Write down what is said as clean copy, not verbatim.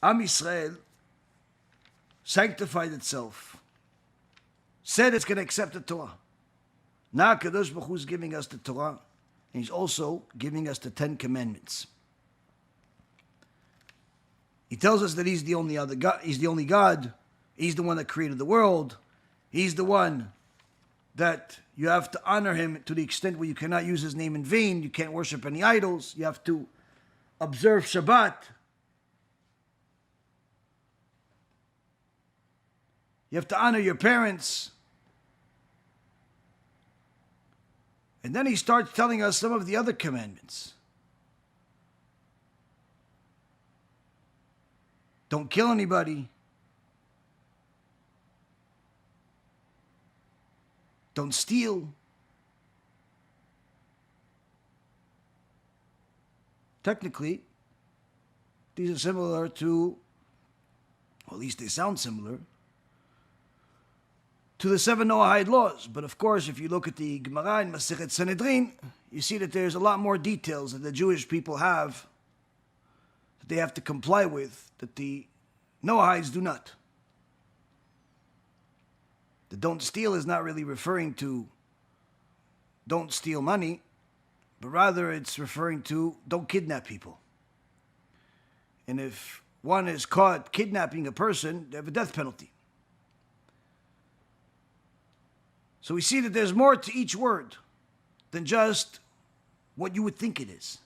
Am Yisrael sanctified itself, said it's going to accept the Torah. Now Kadosh Baruch Hu is giving us the Torah, and He's also giving us the 10 Commandments. He tells us that He's the only other God. He's the only God. He's the one that created the world. He's the one that you have to honor Him to the extent where you cannot use His name in vain. You can't worship any idols. You have to observe Shabbat. You have to honor your parents. And then He starts telling us some of the other commandments. Don't kill anybody. Don't steal. Technically, these are similar to, or at least they sound similar, to the 7 Noahide laws. But of course, if you look at the Gemara in Masechet Sanhedrin, you see that there's a lot more details that the Jewish people have that they have to comply with, that the Noahides do not. The don't steal is not really referring to don't steal money, but rather it's referring to don't kidnap people. And if one is caught kidnapping a person, they have a death penalty. So we see that there's more to each word than just what you would think it is.